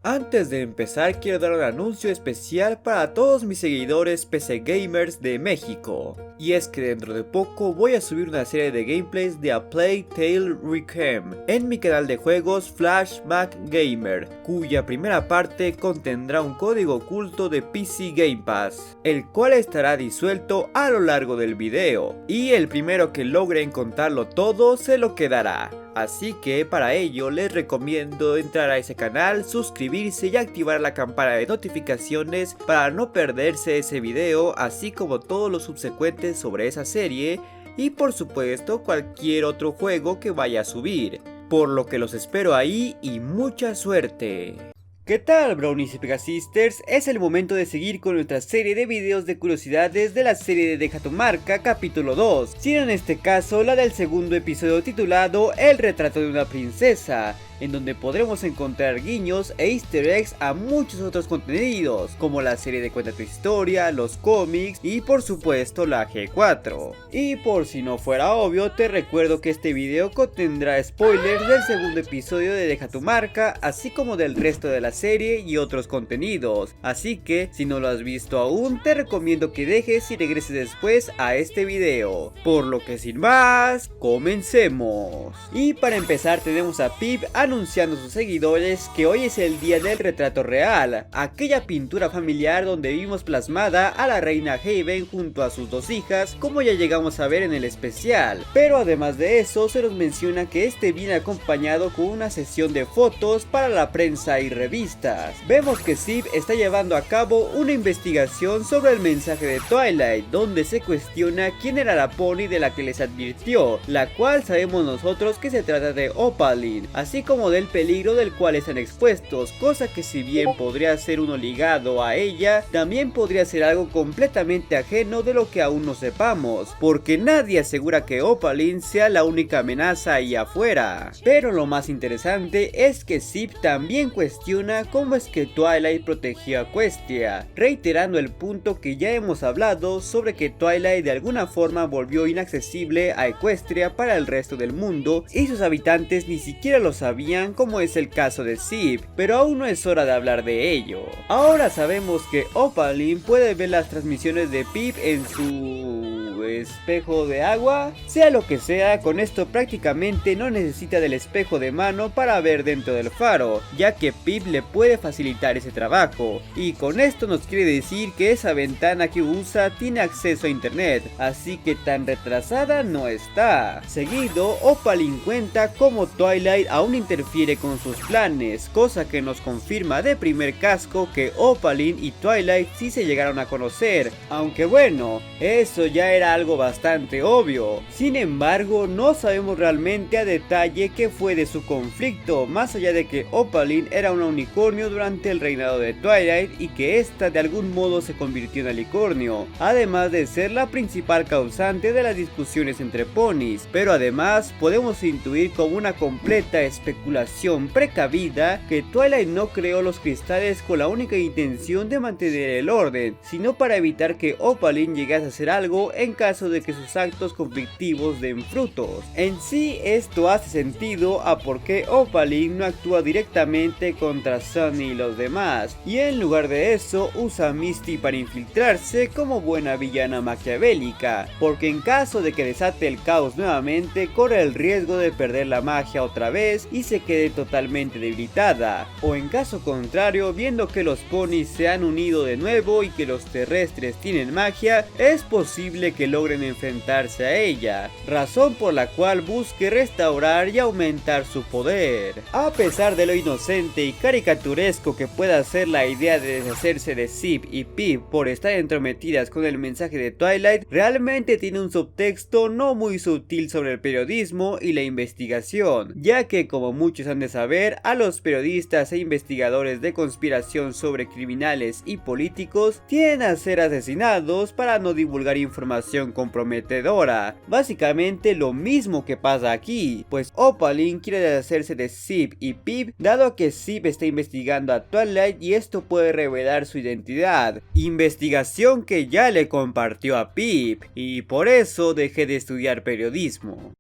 Antes de empezar quiero dar un anuncio especial para todos mis seguidores PC Gamers de México. Y es que dentro de poco voy a subir una serie de gameplays de A Plague Tale Requiem en mi canal de juegos Flash Mac Gamer, cuya primera parte contendrá un código oculto de PC Game Pass, el cual estará disuelto a lo largo del video, y el primero que logre encontrarlo todo se lo quedará. Así que para ello les recomiendo entrar a ese canal, suscribirse y activar la campana de notificaciones para no perderse ese video, así como todos los subsecuentes sobre esa serie y por supuesto cualquier otro juego que vaya a subir. Por lo que los espero ahí y mucha suerte. ¿Qué tal, Brownies y Pegasisters? Es el momento de seguir con nuestra serie de videos de curiosidades de la serie de Deja tu marca capítulo 2, siendo en este caso la del segundo episodio titulado El retrato de una princesa, en donde podremos encontrar guiños e easter eggs a muchos otros contenidos, como la serie de Cuenta tu historia, los cómics y por supuesto la G4. Y por si no fuera obvio, te recuerdo que este video contendrá spoilers del segundo episodio de Deja tu marca, así como del resto de la serie y otros contenidos, así que si no lo has visto aún, te recomiendo que dejes y regreses después a este video. Por lo que sin más, comencemos. Y para empezar tenemos a Pip anunciando a sus seguidores que hoy es el día del retrato real, aquella pintura familiar donde vimos plasmada a la reina Haven junto a sus dos hijas, como ya llegamos a ver en el especial. Pero además de eso, se nos menciona que este viene acompañado con una sesión de fotos para la prensa y revistas. Vemos que Sib está llevando a cabo una investigación sobre el mensaje de Twilight, donde se cuestiona quién era la pony de la que les advirtió, la cual sabemos nosotros que se trata de Opaline, así como del peligro del cual están expuestos, cosa que si bien podría ser uno ligado a ella, también podría ser algo completamente ajeno de lo que aún no sepamos, porque nadie asegura que Opaline sea la única amenaza ahí afuera. Pero lo más interesante es que Sib también cuestiona cómo es que Twilight protegió a Equestria, reiterando el punto que ya hemos hablado sobre que Twilight de alguna forma volvió inaccesible a Equestria para el resto del mundo y sus habitantes ni siquiera lo sabían, como es el caso de Sib, pero aún no es hora de hablar de ello. Ahora sabemos que Opaline puede ver las transmisiones de Pip en su espejo de agua, sea lo que sea, con esto prácticamente no necesita del espejo de mano para ver dentro del faro, ya que Pip le puede facilitar ese trabajo, y con esto nos quiere decir que esa ventana que usa tiene acceso a internet, así que tan retrasada no está. Seguido, Opaline cuenta cómo Twilight aún interfiere con sus planes, cosa que nos confirma de primer casco que Opaline y Twilight sí se llegaron a conocer, aunque bueno, eso ya era algo bastante obvio. Sin embargo, no sabemos realmente a detalle qué fue de su conflicto, más allá de que Opaline era una unicornio durante el reinado de Twilight y que ésta de algún modo se convirtió en alicornio, además de ser la principal causante de las discusiones entre ponis. Pero además podemos intuir como una completa especulación precavida que Twilight no creó los cristales con la única intención de mantener el orden, sino para evitar que Opaline llegase a hacer algo en caso de que sus actos conflictivos den frutos. En sí, esto hace sentido a por qué Opaline no actúa directamente contra Sunny y los demás, y en lugar de eso usa a Misty para infiltrarse como buena villana maquiavélica, porque en caso de que desate el caos nuevamente, corre el riesgo de perder la magia otra vez y se quede totalmente debilitada, o en caso contrario, viendo que los ponis se han unido de nuevo y que los terrestres tienen magia, es posible que logren enfrentarse a ella, razón por la cual busque restaurar y aumentar su poder. A pesar de lo inocente y caricaturesco que pueda ser la idea de deshacerse de Sib y Pip por estar entrometidas con el mensaje de Twilight, realmente tiene un subtexto no muy sutil sobre el periodismo y la investigación, ya que como muchos han de saber, a los periodistas e investigadores de conspiración sobre criminales y políticos tienden a ser asesinados para no divulgar información comprometedora. Básicamente lo mismo que pasa aquí, pues Opaline quiere deshacerse de Sib y Pip, dado que Sib está investigando a Twilight y esto puede revelar su identidad, investigación que ya le compartió a Pip, y por eso dejé de estudiar periodismo.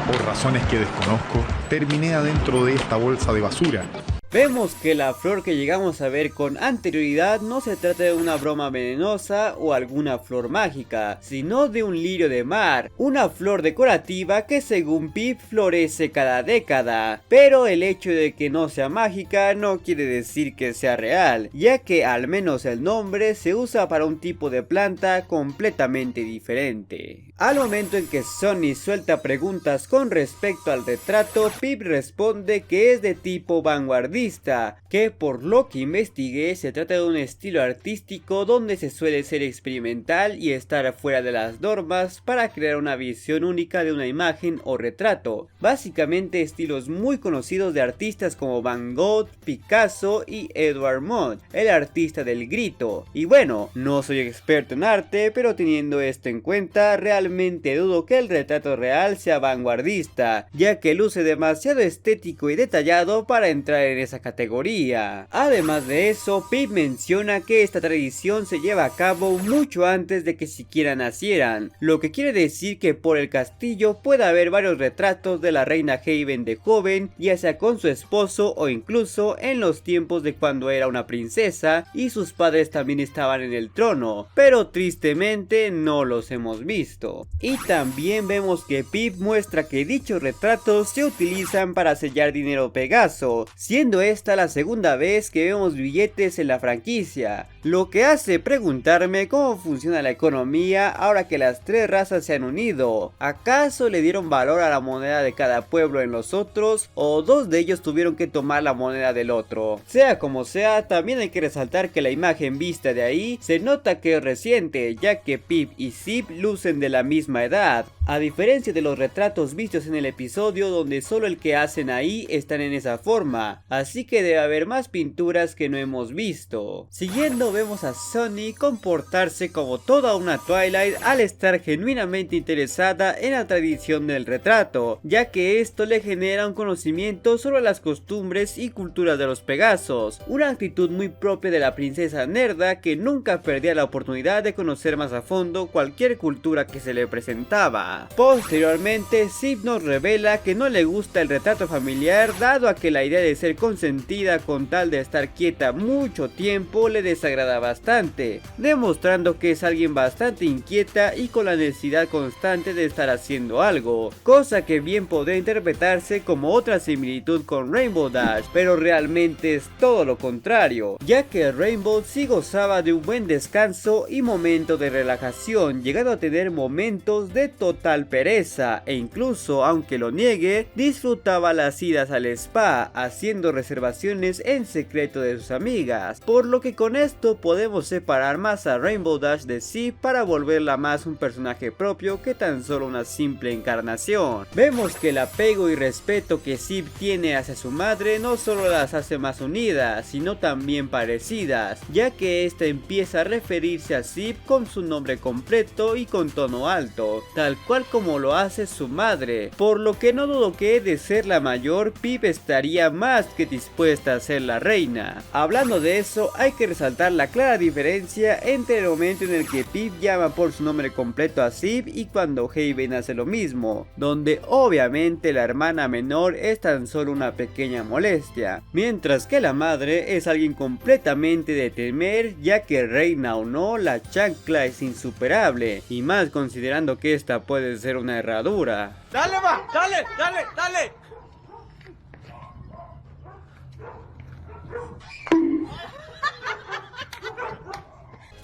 Por razones que desconozco, terminé adentro de esta bolsa de basura. Vemos que la flor que llegamos a ver con anterioridad no se trata de una broma venenosa o alguna flor mágica, sino de un lirio de mar, una flor decorativa que según Pip florece cada década. Pero el hecho de que no sea mágica no quiere decir que sea real, ya que al menos el nombre se usa para un tipo de planta completamente diferente. Al momento en que Sonny suelta preguntas con respecto al retrato, Pip responde que es de tipo vanguardista, que por lo que investigué se trata de un estilo artístico donde se suele ser experimental y estar fuera de las normas para crear una visión única de una imagen o retrato, básicamente estilos muy conocidos de artistas como Van Gogh, Picasso y Edvard Munch, el artista del grito. Y bueno, no soy experto en arte, pero teniendo esto en cuenta, realmente dudo que el retrato real sea vanguardista, ya que luce demasiado estético y detallado para entrar en esa categoría. Además de eso, Pip menciona que esta tradición se lleva a cabo mucho antes de que siquiera nacieran, lo que quiere decir que por el castillo puede haber varios retratos de la reina Haven de joven, ya sea con su esposo o incluso en los tiempos de cuando era una princesa y sus padres también estaban en el trono, pero tristemente no los hemos visto. Y también vemos que Pip muestra que dichos retratos se utilizan para sellar dinero Pegaso, siendo esta la segunda vez que vemos billetes en la franquicia, lo que hace preguntarme cómo funciona la economía ahora que las tres razas se han unido. ¿Acaso le dieron valor a la moneda de cada pueblo en los otros, o dos de ellos tuvieron que tomar la moneda del otro? Sea como sea, también hay que resaltar que la imagen vista de ahí se nota que es reciente, ya que Pip y Zip lucen de la misma edad, a diferencia de los retratos vistos en el episodio donde solo el que hacen ahí están en esa forma, así que debe haber más pinturas que no hemos visto. Siguiendo, vemos a Sonny comportarse como toda una Twilight al estar genuinamente interesada en la tradición del retrato, ya que esto le genera un conocimiento sobre las costumbres y culturas de los Pegasos, una actitud muy propia de la princesa nerda que nunca perdía la oportunidad de conocer más a fondo cualquier cultura que se le presentaba. Posteriormente, Zip nos revela que no le gusta el retrato familiar, dado a que la idea de ser consentida con tal de estar quieta mucho tiempo le desagrada bastante, demostrando que es alguien bastante inquieta y con la necesidad constante de estar haciendo algo, cosa que bien podría interpretarse como otra similitud con Rainbow Dash, pero realmente es todo lo contrario, ya que Rainbow sí gozaba de un buen descanso y momento de relajación, llegando a tener momentos de total pereza, e incluso aunque lo niegue, disfrutaba las idas al spa, haciendo reservaciones en secreto de sus amigas, por lo que con esto podemos separar más a Rainbow Dash de Zip para volverla más un personaje propio que tan solo una simple encarnación. Vemos que el apego y respeto que Zip tiene hacia su madre no solo las hace más unidas, sino también parecidas, ya que esta empieza a referirse a Zip con su nombre completo y con tono alto, tal cual como lo hace su madre, por lo que no dudo que de ser la mayor, Pip estaría más que dispuesta a ser la reina. Hablando de eso, hay que resaltar la clara diferencia entre el momento en el que Pip llama por su nombre completo a Zip y cuando Haven hace lo mismo, donde obviamente la hermana menor es tan solo una pequeña molestia, mientras que la madre es alguien completamente de temer, ya que reina o no, la chancla es insuperable, y más considerando que esta puede ser una herradura. ¡Dale, va! ¡Dale, dale, dale!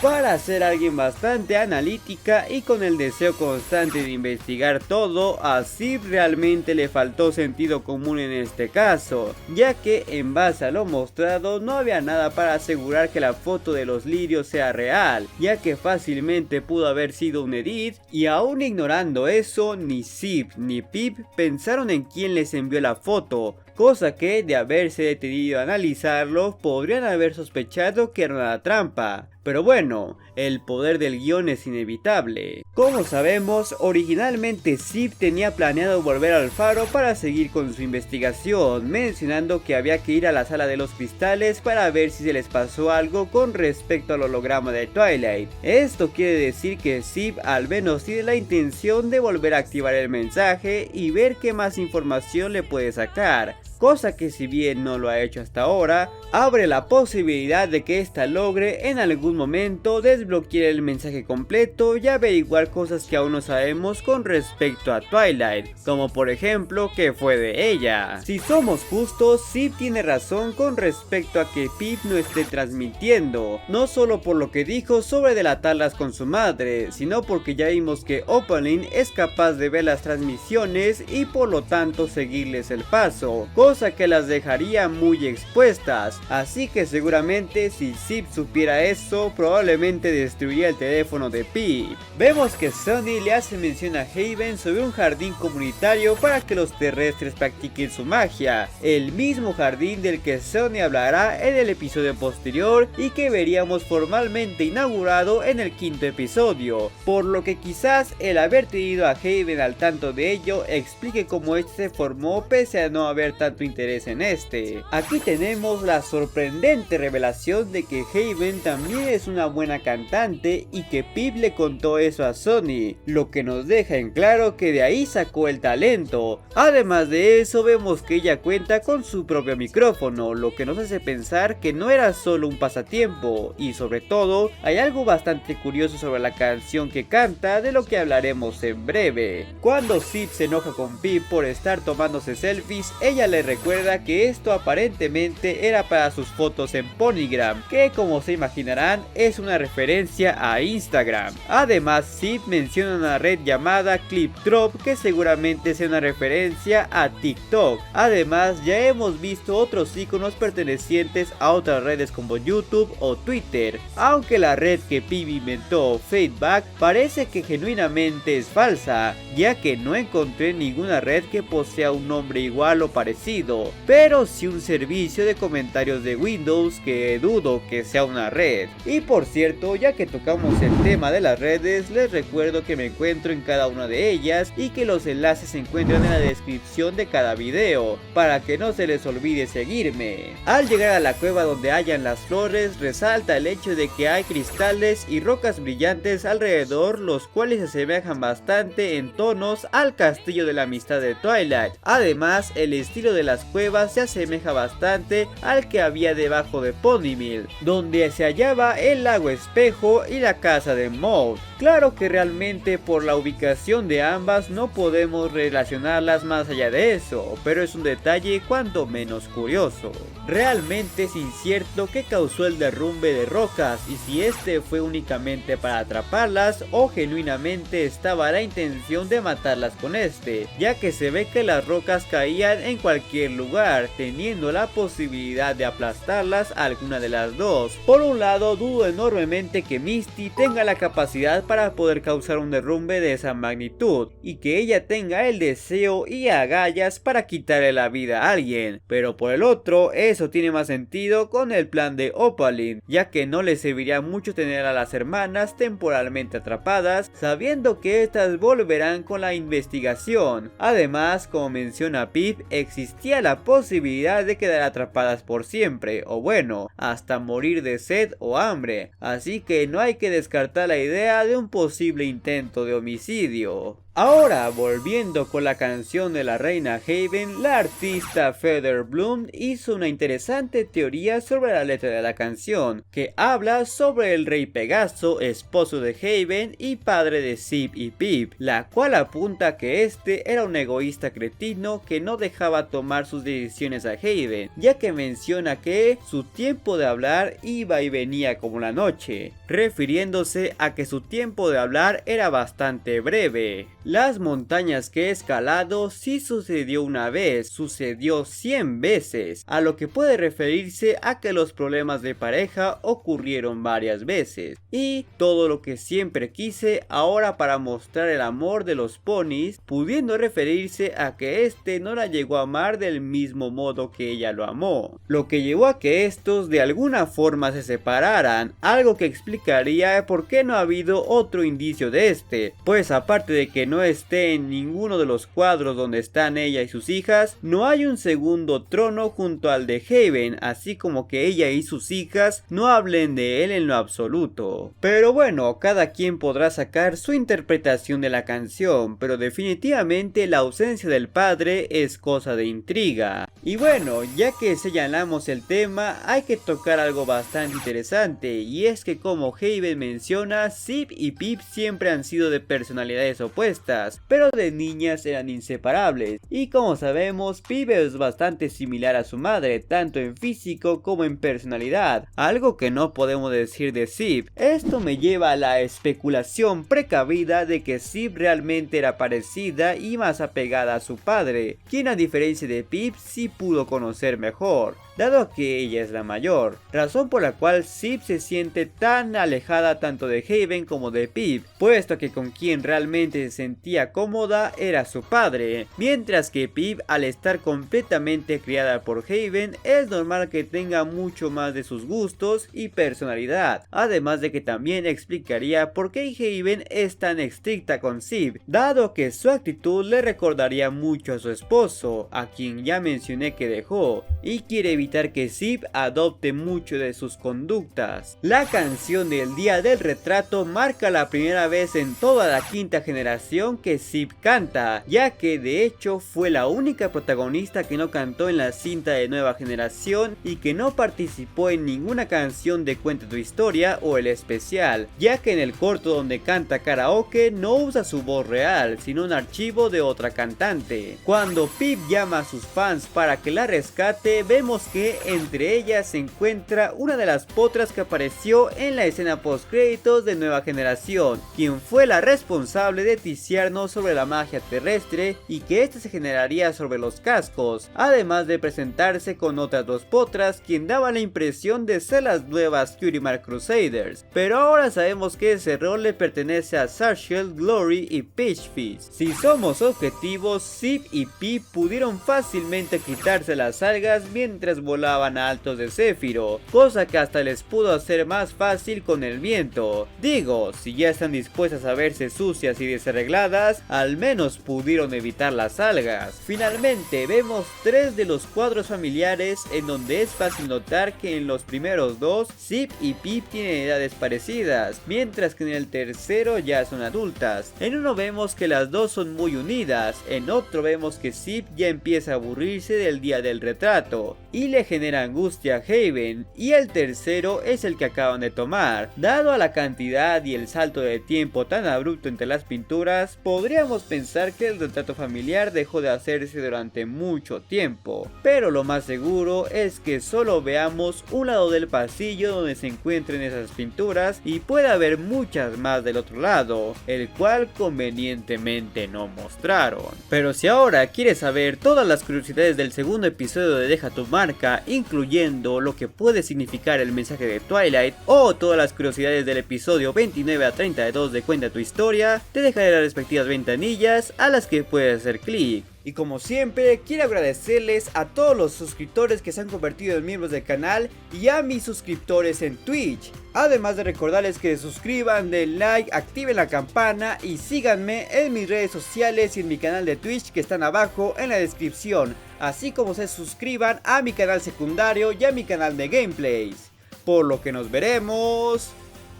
Para ser alguien bastante analítica y con el deseo constante de investigar todo, a Zip realmente le faltó sentido común en este caso, ya que en base a lo mostrado no había nada para asegurar que la foto de los lirios sea real, ya que fácilmente pudo haber sido un edit, y aún ignorando eso, ni Zip ni Pip pensaron en quién les envió la foto, cosa que de haberse detenido a analizarlo podrían haber sospechado que era una trampa. Pero bueno, el poder del guión es inevitable. Como sabemos, originalmente Zip tenía planeado volver al faro para seguir con su investigación, mencionando que había que ir a la sala de los cristales para ver si se les pasó algo con respecto al holograma de Twilight. Esto quiere decir que Zip al menos tiene la intención de volver a activar el mensaje y ver qué más información le puede sacar, cosa que si bien no lo ha hecho hasta ahora, abre la posibilidad de que ésta logre en algún momento desbloquear el mensaje completo y averiguar cosas que aún no sabemos con respecto a Twilight, como por ejemplo qué fue de ella. Si somos justos, Zip tiene razón con respecto a que Pip no esté transmitiendo, no solo por lo que dijo sobre delatarlas con su madre, sino porque ya vimos que Opaline es capaz de ver las transmisiones y por lo tanto seguirles el paso, cosa que las dejaría muy expuestas, así que seguramente si Zip supiera eso, probablemente destruiría el teléfono de Pip. Vemos que Sunny le hace mención a Haven sobre un jardín comunitario para que los terrestres practiquen su magia, el mismo jardín del que Sunny hablará en el episodio posterior y que veríamos formalmente inaugurado en el quinto episodio, por lo que quizás el haber tenido a Haven al tanto de ello explique cómo este se formó pese a no haber tanto interés en este. Aquí tenemos la sorprendente revelación de que Haven también es una buena cantante y que Pip le contó eso a Sunny, lo que nos deja en claro que de ahí sacó el talento. Además de eso, vemos que ella cuenta con su propio micrófono, lo que nos hace pensar que no era solo un pasatiempo, y sobre todo hay algo bastante curioso sobre la canción que canta, de lo que hablaremos en breve. Cuando Zip se enoja con Pip por estar tomándose selfies, ella le recuerda que esto aparentemente era para sus fotos en Ponygram, que como se imaginarán es una referencia a Instagram. Además, Zip menciona una red llamada ClipDrop, que seguramente sea una referencia a TikTok. Además, ya hemos visto otros iconos pertenecientes a otras redes como YouTube o Twitter, aunque la red que Pip inventó, Fadeback, parece que genuinamente es falsa, ya que no encontré ninguna red que posea un nombre igual o parecido, pero sí un servicio de comentarios de Windows que dudo que sea una red. Y por cierto, ya que tocamos el tema de las redes, les recuerdo que me encuentro en cada una de ellas y que los enlaces se encuentran en la descripción de cada video, para que no se les olvide seguirme. Al llegar a la cueva donde hayan las flores, resalta el hecho de que hay cristales y rocas brillantes alrededor, los cuales se asemejan bastante en tonos al castillo de la amistad de Twilight. Además, el estilo de las cuevas se asemeja bastante al que había debajo de Ponymill, donde se hallaba el lago espejo y la casa de Maud. Claro que realmente por la ubicación de ambas no podemos relacionarlas más allá de eso, pero es un detalle cuanto menos curioso. Realmente es incierto qué causó el derrumbe de rocas y si este fue únicamente para atraparlas o genuinamente estaba la intención de matarlas con este, ya que se ve que las rocas caían en cualquier lugar, teniendo la posibilidad de aplastarlas a alguna de las dos. Por un lado, dudo enormemente que Misty tenga la capacidad para poder causar un derrumbe de esa magnitud, y que ella tenga el deseo y agallas para quitarle la vida a alguien, pero por el otro, eso tiene más sentido con el plan de Opaline, ya que no le serviría mucho tener a las hermanas temporalmente atrapadas, sabiendo que estas volverán con la investigación. Además, como menciona Pip, existía la posibilidad de quedar atrapadas por siempre, o bueno, hasta morir de sed o hambre, así que no hay que descartar la idea de un posible intento de homicidio. Ahora, volviendo con la canción de la reina Haven, la artista Feather Bloom hizo una interesante teoría sobre la letra de la canción, que habla sobre el rey Pegaso, esposo de Haven y padre de Zip y Pip, la cual apunta que este era un egoísta cretino que no dejaba tomar sus decisiones a Haven, ya que menciona que su tiempo de hablar iba y venía como la noche, refiriéndose a que su tiempo de hablar era bastante breve. Las montañas que he escalado sí sucedió una vez, sucedió 100 veces, a lo que puede referirse a que los problemas de pareja ocurrieron varias veces. Y todo lo que siempre quise ahora para mostrar el amor de los ponis, pudiendo referirse a que este no la llegó a amar del mismo modo que ella lo amó, lo que llevó a que estos de alguna forma se separaran, algo que explicaría por qué no ha habido otro indicio de este, pues aparte de que no esté en ninguno de los cuadros donde están ella y sus hijas, no hay un segundo trono junto al de Haven, así como que ella y sus hijas no hablen de él en lo absoluto. Pero bueno, cada quien podrá sacar su interpretación de la canción, pero definitivamente la ausencia del padre es cosa de intriga. Y bueno, ya que señalamos el tema, hay que tocar algo bastante interesante, y es que como Haven menciona, Zip y Pip siempre han sido de personalidades opuestas, pero de niñas eran inseparables, y como sabemos, Pip es bastante similar a su madre, tanto en físico como en personalidad, algo que no podemos decir de Zip. Esto me lleva a la especulación precavida de que Zip realmente era parecida y más apegada a su padre, quien a diferencia de Pip sí pudo conocer mejor, dado que ella es la mayor, razón por la cual Zip se siente tan alejada tanto de Haven como de Pip, puesto que con quien realmente se sentía cómoda era su padre, mientras que Pip, al estar completamente criada por Haven, es normal que tenga mucho más de sus gustos y personalidad, además de que también explicaría por qué Haven es tan estricta con Zip, dado que su actitud le recordaría mucho a su esposo, a quien ya mencioné que dejó, y quiere evitar que Zip adopte mucho de sus conductas. La canción del día del retrato marca la primera vez en toda la quinta generación que Zip canta, ya que de hecho fue la única protagonista que no cantó en la cinta de nueva generación y que no participó en ninguna canción de Cuenta tu historia o el especial, ya que en el corto donde canta karaoke no usa su voz real, sino un archivo de otra cantante. Cuando Pip llama a sus fans para que la rescate, vemos que entre ellas se encuentra una de las potras que apareció en la escena post créditos de nueva generación, quien fue la responsable de ticiarnos sobre la magia terrestre y que ésta se generaría sobre los cascos, además de presentarse con otras dos potras quien daba la impresión de ser las nuevas Cutie Mark Crusaders, pero ahora sabemos que ese rol le pertenece a Sarshell, Glory y Peachfist. Si somos objetivos, Zip y Pip pudieron fácilmente quitarse las algas mientras volaban a altos de Zephyro, cosa que hasta les pudo hacer más fácil con el viento. Digo, si ya están dispuestas a verse sucias y desarregladas, al menos pudieron evitar las algas. Finalmente vemos 3 de los cuadros familiares en donde es fácil notar que en los primeros 2 Zip y Pip tienen edades parecidas, mientras que en el tercero ya son adultas. En uno vemos que las dos son muy unidas, en otro vemos que Zip ya empieza a aburrirse del día del retrato y le genera angustia a Haven, y el tercero es el que acaban de tomar. Dado a la cantidad y el salto de tiempo tan abrupto entre las pinturas, podríamos pensar que el retrato familiar dejó de hacerse durante mucho tiempo, pero lo más seguro es que solo veamos un lado del pasillo donde se encuentren esas pinturas y puede haber muchas más del otro lado, el cual convenientemente no mostraron. Pero si ahora quieres saber todas las curiosidades del segundo episodio de Deja tu marca, incluyendo lo que puede significar el mensaje de Twilight o todas las curiosidades del episodio 29 a 32 de Cuenta tu historia, te dejaré las respectivas ventanillas a las que puedes hacer clic. Y como siempre, quiero agradecerles a todos los suscriptores que se han convertido en miembros del canal y a mis suscriptores en Twitch. Además de recordarles que se suscriban, den like, activen la campana y síganme en mis redes sociales y en mi canal de Twitch que están abajo en la descripción. Así como se suscriban a mi canal secundario y a mi canal de gameplays. Por lo que nos veremos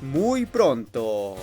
muy pronto.